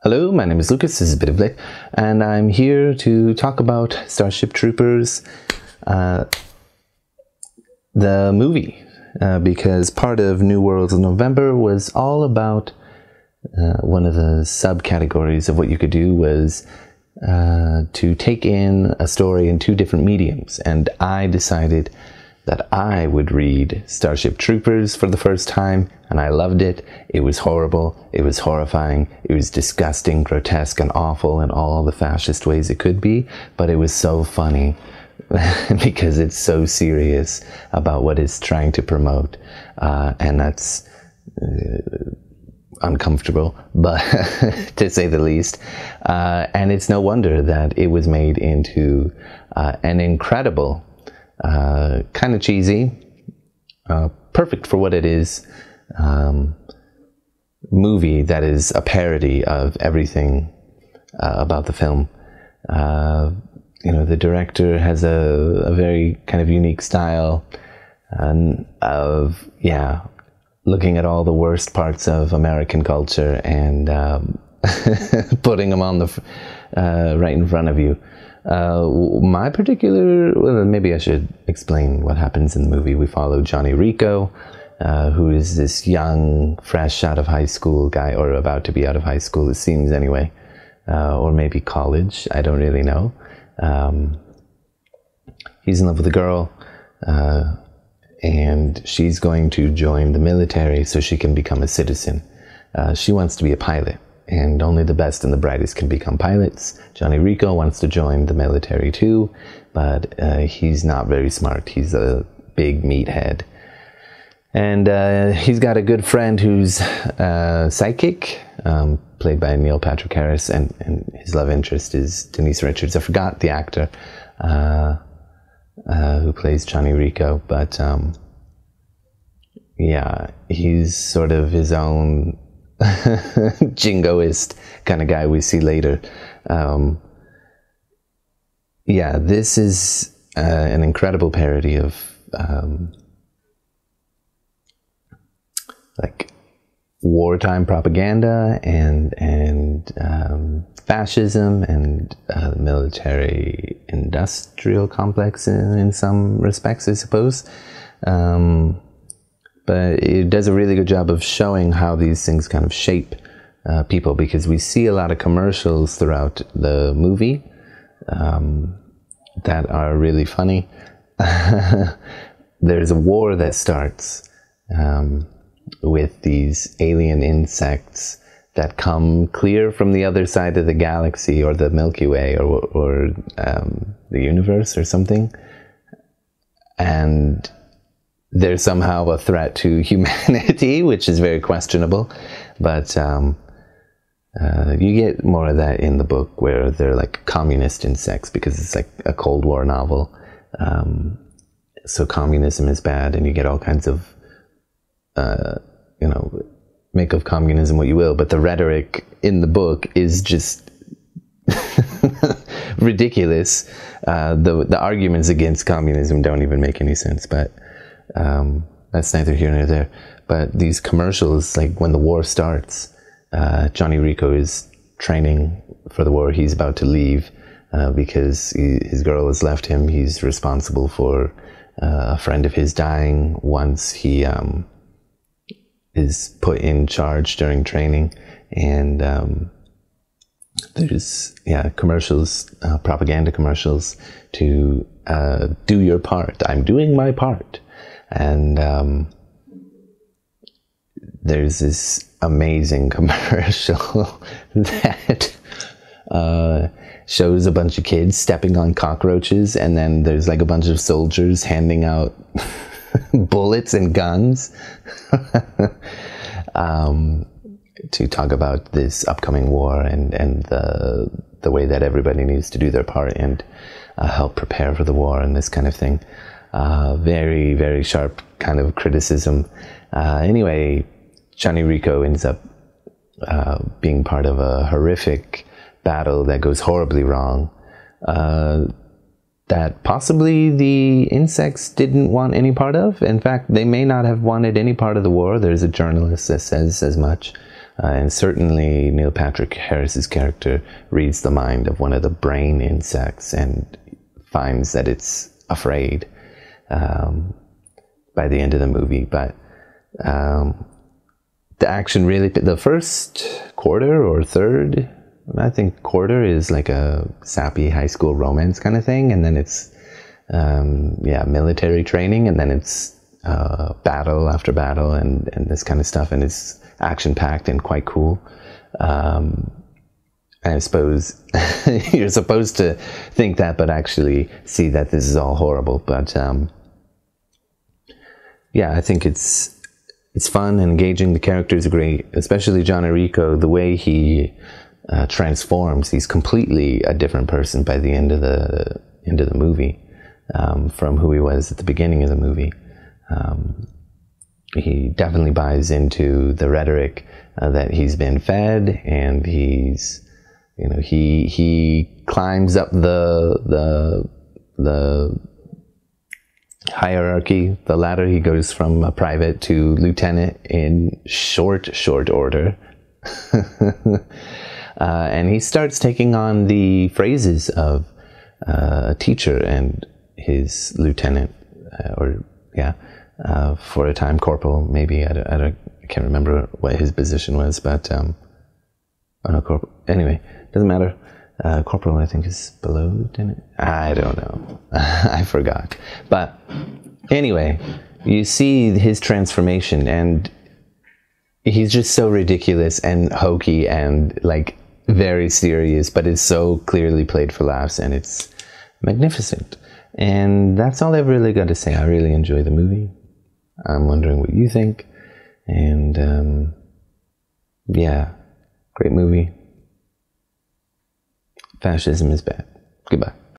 Hello, my name is Lucas, this is a bit of Lit, and I'm here to talk about Starship Troopers, the movie, because part of New Worlds of November was all about one of the subcategories of what you could do was to take in a story in two different mediums, and I decided that I would read Starship Troopers for the first time, and I loved it. It was horrible, it was horrifying, it was disgusting, grotesque, and awful in all the fascist ways it could be, but it was so funny because it's so serious about what it's trying to promote, and that's uncomfortable, but to say the least. And it's no wonder that it was made into an incredible, kind of cheesy, perfect for what it is, movie that is a parody of everything about the film. The director has a very kind of unique style of, looking at all the worst parts of American culture and putting them on the right in front of you. My particular, well, maybe I should explain what happens in the movie. We follow Johnny Rico, who is this young, fresh out of high school guy, or about to be out of high school, it seems anyway, or maybe college, I don't really know. He's in love with a girl, and she's going to join the military so she can become a citizen. She wants to be a pilot, and only the best and the brightest can become pilots. Johnny Rico wants to join the military too, but he's not very smart. He's a big meathead. And he's got a good friend who's psychic, played by Neil Patrick Harris, and his love interest is Denise Richards. I forgot the actor who plays Johnny Rico, but he's sort of his own jingoist kind of guy we see later. This is an incredible parody of like wartime propaganda and fascism and military industrial complex in some respects, I suppose. But it does a really good job of showing how these things kind of shape people, because we see a lot of commercials throughout the movie that are really funny. There's a war that starts with these alien insects that come clear from the other side of the galaxy, or the Milky Way, or the universe or something, and they're somehow a threat to humanity, which is very questionable. But you get more of that in the book, where they're like communist insects, because it's like a Cold War novel. So communism is bad, and you get all kinds of, make of communism what you will, but the rhetoric in the book is just ridiculous. The arguments against communism don't even make any sense, but that's neither here nor there. But these commercials, like when the war starts, Johnny Rico is training for the war. He's about to leave because his girl has left him. He's responsible for a friend of his dying once he is put in charge during training. And there's commercials, propaganda commercials to do your part. I'm doing my part. And there's this amazing commercial that shows a bunch of kids stepping on cockroaches, and then there's like a bunch of soldiers handing out bullets and guns to talk about this upcoming war and the way that everybody needs to do their part and help prepare for the war and this kind of thing. Very, very sharp kind of criticism. Anyway, Johnny Rico ends up being part of a horrific battle that goes horribly wrong, that possibly the insects didn't want any part of. In fact, they may not have wanted any part of the war. There's a journalist that says as much. And certainly Neil Patrick Harris's character reads the mind of one of the brain insects and finds that it's afraid by the end of the movie. But the action really, the first quarter or third, I think quarter is like a sappy high school romance kind of thing, and then it's military training, and then it's battle after battle and this kind of stuff, and it's action packed and quite cool. I suppose you're supposed to think that, but actually see that this is all horrible. But I think it's fun and engaging. The characters are great, especially John Enrico. The way he transforms, he's completely a different person by the end of the movie from who he was at the beginning of the movie. He definitely buys into the rhetoric that he's been fed, and he's, he climbs up the hierarchy, the ladder. He goes from a private to lieutenant in short order. And he starts taking on the phrases of a teacher and his lieutenant, for a time corporal, maybe. I can't remember what his position was, but corporal. Anyway, doesn't matter. Corporal, I think, is below lieutenant. I don't know. I forgot. But anyway, you see his transformation, and he's just so ridiculous and hokey and like very serious, but it's so clearly played for laughs, and it's magnificent. And that's all I've really got to say. I really enjoy the movie. I'm wondering what you think. And great movie. Fascism is bad. Goodbye.